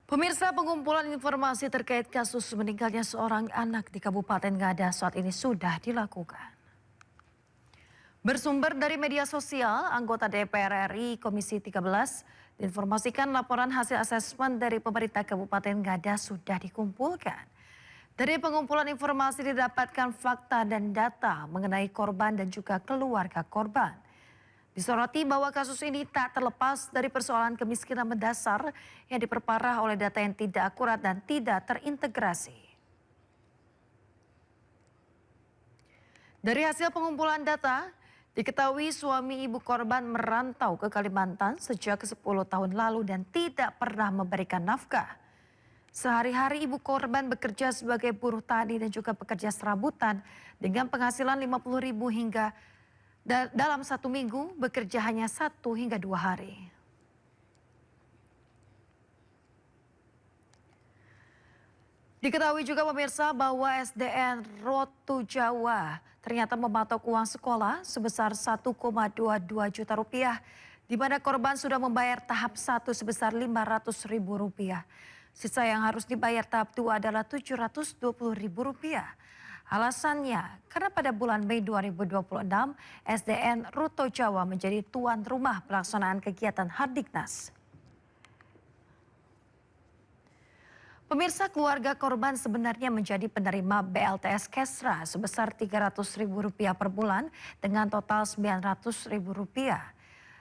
Pemirsa, pengumpulan informasi terkait kasus meninggalnya seorang anak di Kabupaten Ngada saat ini sudah dilakukan. Bersumber dari media sosial, anggota DPR RI Komisi 13 diinformasikan laporan hasil asesmen dari pemerintah Kabupaten Ngada sudah dikumpulkan. Dari pengumpulan informasi didapatkan fakta dan data mengenai korban dan juga keluarga korban. Disoroti bahwa kasus ini tak terlepas dari persoalan kemiskinan mendasar yang diperparah oleh data yang tidak akurat dan tidak terintegrasi. Dari hasil pengumpulan data, diketahui suami ibu korban merantau ke Kalimantan sejak 10 tahun lalu dan tidak pernah memberikan nafkah. Sehari-hari ibu korban bekerja sebagai buruh tani dan juga pekerja serabutan dengan penghasilan 50.000 hingga dalam 1 minggu bekerja hanya 1 hingga 2 hari. Diketahui juga pemirsa bahwa SDN Rotu Jawa ternyata mematok uang sekolah sebesar 1,22 juta rupiah, di mana korban sudah membayar tahap 1 sebesar 500.000 rupiah. Sisa yang harus dibayar tahap 2 adalah 720.000 rupiah. Alasannya, karena pada bulan Mei 2026, SDN Rotu Jawa menjadi tuan rumah pelaksanaan kegiatan Hardiknas. Pemirsa, keluarga korban sebenarnya menjadi penerima BLTS Kesra sebesar Rp300.000 per bulan dengan total Rp900.000.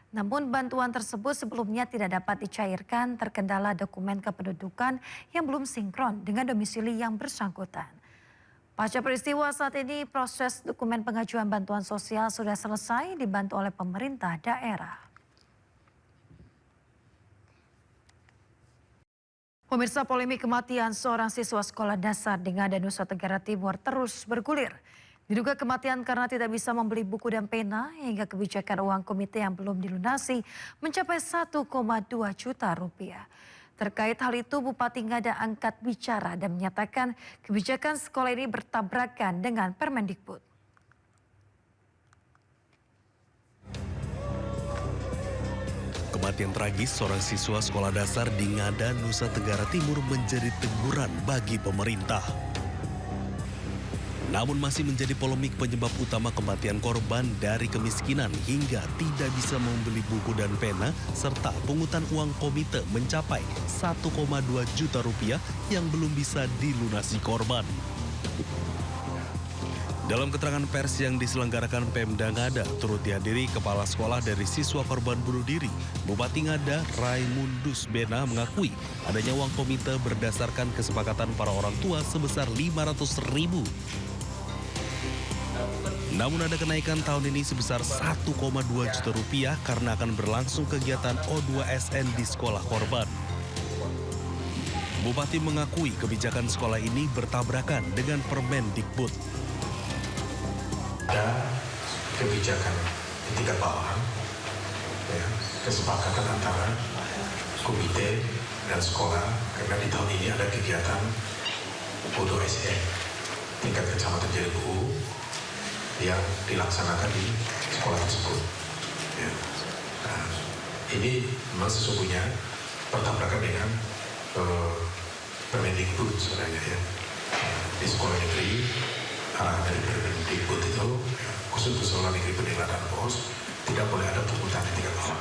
Namun bantuan tersebut sebelumnya tidak dapat dicairkan terkendala dokumen kependudukan yang belum sinkron dengan domisili yang bersangkutan. Pasca peristiwa saat ini proses dokumen pengajuan bantuan sosial sudah selesai dibantu oleh pemerintah daerah. Pemirsa, polemik kematian seorang siswa sekolah dasar di Ngada, Nusa Tenggara Timur terus bergulir. Diduga kematian karena tidak bisa membeli buku dan pena hingga kebijakan uang komite yang belum dilunasi mencapai 1,2 juta rupiah. Terkait hal itu, Bupati Ngada angkat bicara dan menyatakan kebijakan sekolah ini bertabrakan dengan Permendikbud. Kematian tragis seorang siswa sekolah dasar di Ngada, Nusa Tenggara Timur menjadi teguran bagi pemerintah. Namun masih menjadi polemik penyebab utama kematian korban dari kemiskinan hingga tidak bisa membeli buku dan pena serta pungutan uang komite mencapai 1,2 juta rupiah yang belum bisa dilunasi korban. Dalam keterangan pers yang diselenggarakan Pemda Ngada, turut dihadiri kepala sekolah dari siswa korban bunuh diri. Bupati Ngada, Raimundus Bena mengakui adanya uang komite berdasarkan kesepakatan para orang tua sebesar 500.000. Namun ada kenaikan tahun ini sebesar 1,2 juta rupiah karena akan berlangsung kegiatan O2SN di sekolah korban. Bupati mengakui kebijakan sekolah ini bertabrakan dengan Permendikbud. Ada kebijakan di tingkat bawahan, ya, kesepakatan antara komite dan sekolah karena di tahun ini ada kegiatan O2SN tingkat kecamatan Jelibu yang dilaksanakan di sekolah tersebut. Ya. Nah, ini memang sesungguhnya bertabrakan dengan Permendikbud sebenarnya ya. Di sekolah negeri arahan dari Permendikbud itu khusus untuk sekolah negeri Pendidikan Pos tidak boleh ada pungutan di tingkat bawah.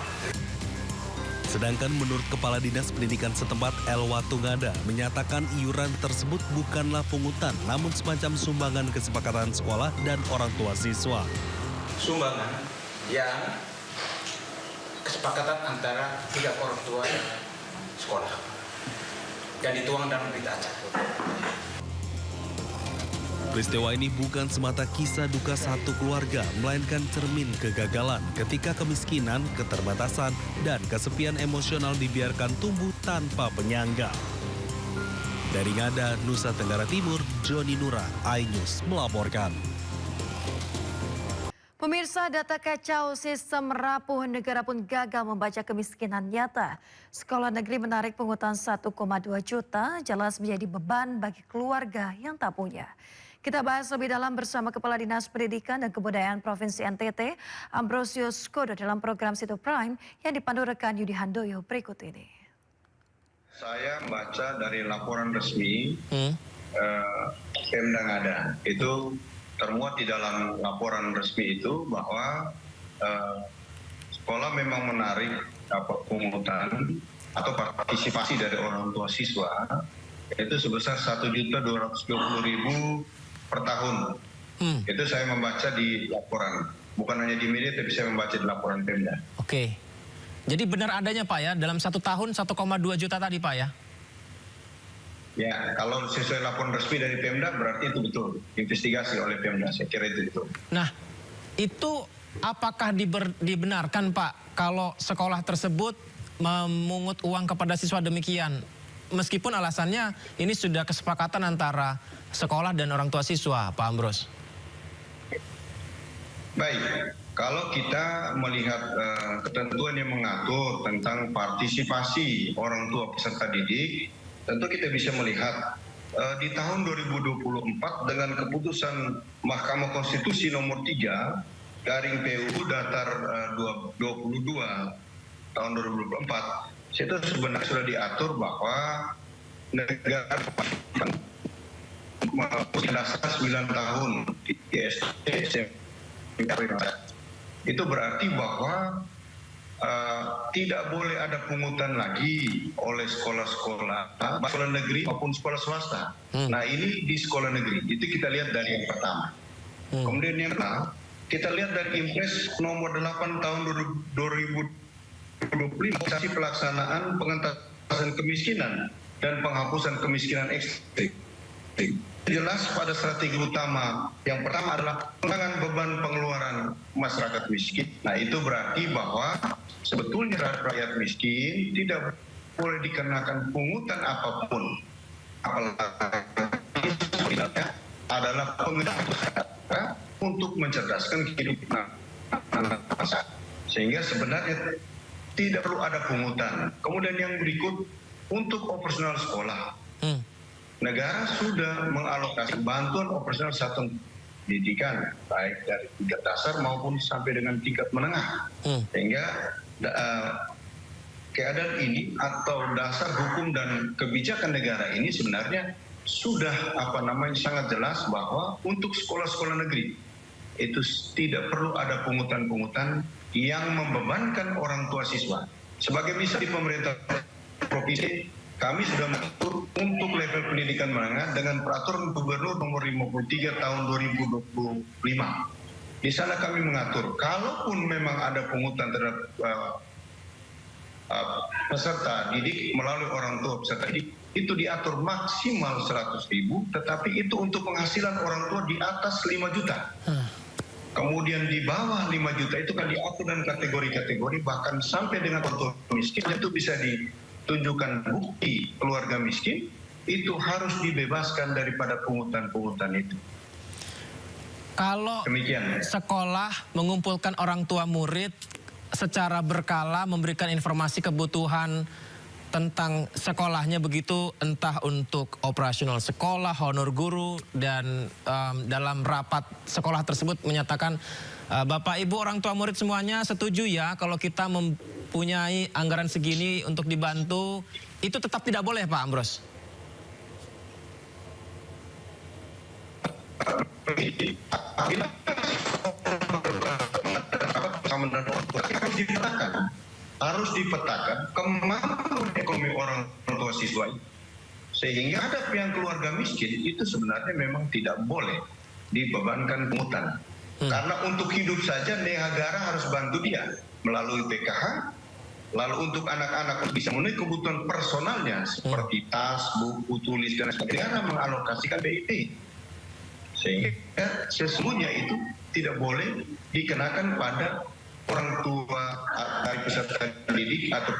Sedangkan menurut Kepala Dinas Pendidikan setempat Elwatu Ngada menyatakan iuran tersebut bukanlah pungutan namun semacam sumbangan kesepakatan sekolah dan orang tua siswa. Sumbangan yang kesepakatan antara tiga orang tua sekolah yang dituang dalam berita acara. Peristiwa ini bukan semata kisah duka satu keluarga, melainkan cermin kegagalan ketika kemiskinan, keterbatasan, dan kesepian emosional dibiarkan tumbuh tanpa penyangga. Dari Ngada, Nusa Tenggara Timur, Joni Nura, iNews melaporkan. Pemirsa, data kacau sistem rapuh negara pun gagal membaca kemiskinan nyata. Sekolah negeri menarik pungutan 1,2 juta jelas menjadi beban bagi keluarga yang tak punya. Kita bahas lebih dalam bersama Kepala Dinas Pendidikan dan Kebudayaan Provinsi NTT, Ambrosius Kodo dalam program Situ Prime yang dipandu rekan Yudi Handoyo berikut ini. Saya baca dari laporan resmi Pemda Ngada, itu termuat di dalam laporan resmi itu bahwa sekolah memang menarik pungutan atau partisipasi dari orang tua siswa itu sebesar 1.220.000 per tahun. Itu saya membaca di laporan, bukan hanya di media tapi saya membaca di laporan Pemda. Oke. Jadi benar adanya Pak ya, dalam 1 tahun 1,2 juta tadi Pak ya? Ya, kalau sesuai laporan resmi dari Pemda berarti itu betul. Investigasi oleh Pemda, saya kira itu betul. Nah, itu apakah dibenarkan Pak kalau sekolah tersebut memungut uang kepada siswa demikian? Meskipun alasannya ini sudah kesepakatan antara sekolah dan orang tua siswa, Pak Ambrus. Baik, kalau kita melihat ketentuan yang mengatur tentang partisipasi orang tua peserta didik, tentu kita bisa melihat di tahun 2024 dengan keputusan Mahkamah Konstitusi nomor 3 garing PUU Datar 22 tahun 2024, itu sebenarnya sudah diatur bahwa negara dasar 9 tahun di SD, itu berarti bahwa tidak boleh ada pungutan lagi oleh sekolah-sekolah, sekolah negeri maupun sekolah swasta. Nah ini di sekolah negeri, itu kita lihat dari yang pertama. Kemudian yang kedua, kita lihat dari Impres nomor 8 tahun 2025, pelaksanaan pengentasan kemiskinan dan penghapusan kemiskinan ekstrim. Jelas pada strategi utama yang pertama adalah pengurangan beban pengeluaran masyarakat miskin. Nah itu berarti bahwa sebetulnya rakyat miskin tidak boleh dikenakan pungutan apapun, apalagi adalah pengenalan untuk mencerdaskan kehidupan bangsa. Sehingga sebenarnya tidak perlu ada pungutan. Kemudian yang berikut, untuk operasional sekolah. Negara sudah mengalokasi bantuan operasional satuan pendidikan, baik dari tingkat dasar maupun sampai dengan tingkat menengah. Sehingga keadaan ini atau dasar hukum dan kebijakan negara ini sebenarnya sudah sangat jelas bahwa untuk sekolah-sekolah negeri itu tidak perlu ada pungutan-pungutan yang membebankan orang tua siswa. Sebagai misal di pemerintah provinsi, kami sudah mengatur untuk level pendidikan menengah dengan peraturan Gubernur nomor 53 tahun 2025. Di sana kami mengatur, kalaupun memang ada pungutan terhadap peserta didik melalui orang tua peserta didik, itu diatur maksimal 100.000, tetapi itu untuk penghasilan orang tua di atas 5 juta. Kemudian di bawah 5 juta itu kan diatur dengan kategori-kategori, bahkan sampai dengan orang tua miskin itu bisa ditunjukkan bukti keluarga miskin, itu harus dibebaskan daripada pungutan-pungutan itu. Kalau demikian, sekolah mengumpulkan orang tua murid secara berkala memberikan informasi kebutuhan tentang sekolahnya begitu, entah untuk operasional sekolah, honor guru, dan dalam rapat sekolah tersebut menyatakan Bapak Ibu orang tua murid semuanya setuju ya kalau kita mempunyai anggaran segini untuk dibantu, itu tetap tidak boleh Pak Ambrus? Harus dipetakan kemampuan ekonomi orang tua siswa itu. Sehingga ada yang keluarga miskin itu sebenarnya memang tidak boleh dibebankan pungutan. Karena untuk hidup saja negara harus bantu dia melalui PKH. Lalu untuk anak-anak bisa memenuhi kebutuhan personalnya seperti tas, buku, tulis, dan sebagainya, negara mengalokasikan BIP. Sehingga sesungguhnya itu tidak boleh dikenakan pada orang tua dari peserta didik atau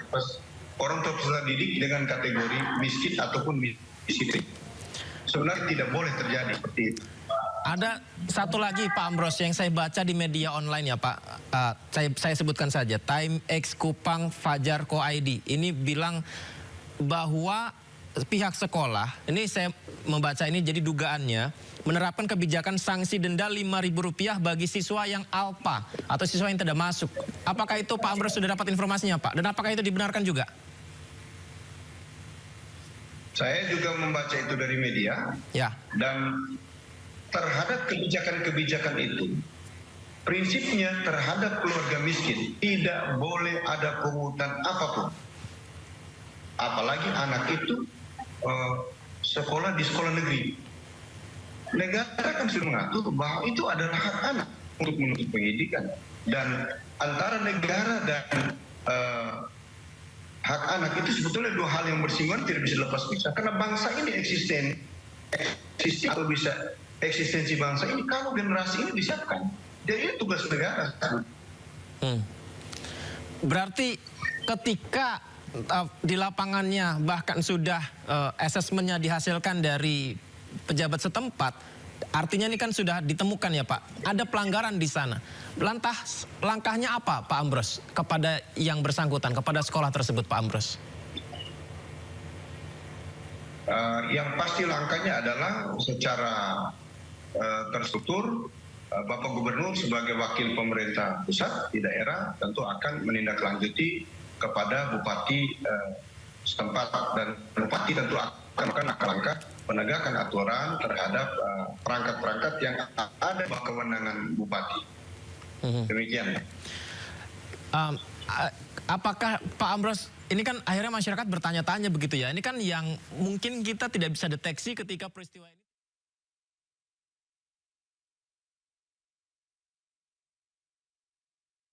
orang tua peserta didik dengan kategori miskin ataupun miskin. Sebenarnya tidak boleh terjadi seperti itu. Ada satu lagi Pak Ambrus yang saya baca di media online ya Pak, saya sebutkan saja, Time X Kupang Fajar Ko ID, ini bilang bahwa pihak sekolah, ini saya membaca ini jadi dugaannya, menerapkan kebijakan sanksi denda Rp5.000 bagi siswa yang alpa atau siswa yang tidak masuk. Apakah itu Pak Ambrus sudah dapat informasinya Pak? Dan apakah itu dibenarkan juga? Saya juga membaca itu dari media. Ya. Dan terhadap kebijakan-kebijakan itu, prinsipnya terhadap keluarga miskin tidak boleh ada pungutan apapun. Apalagi anak itu sekolah di sekolah negeri. Negara kan sudah mengatur bahwa itu adalah hak anak untuk menuntut pendidikan. Dan antara negara dan hak anak itu sebetulnya dua hal yang bersinggungan, tidak bisa lepas pisah. Karena bangsa ini eksistensi bangsa ini kalau generasi ini disiapkan. Jadi ini tugas negara. Berarti ketika di lapangannya bahkan sudah asesmennya dihasilkan dari pejabat setempat, artinya ini kan sudah ditemukan ya Pak, ada pelanggaran di sana. Langkahnya apa Pak Ambrus kepada yang bersangkutan, kepada sekolah tersebut Pak Ambrus? Yang pasti langkahnya adalah secara terstruktur, Bapak Gubernur sebagai wakil pemerintah pusat di daerah tentu akan menindaklanjuti kepada bupati setempat, dan bupati tentu akan melakukan langkah penegakan aturan terhadap perangkat-perangkat yang ada di kewenangan bupati. Demikian. Apakah Pak Ambrus, ini kan akhirnya masyarakat bertanya-tanya begitu ya, ini kan yang mungkin kita tidak bisa deteksi ketika peristiwa ini.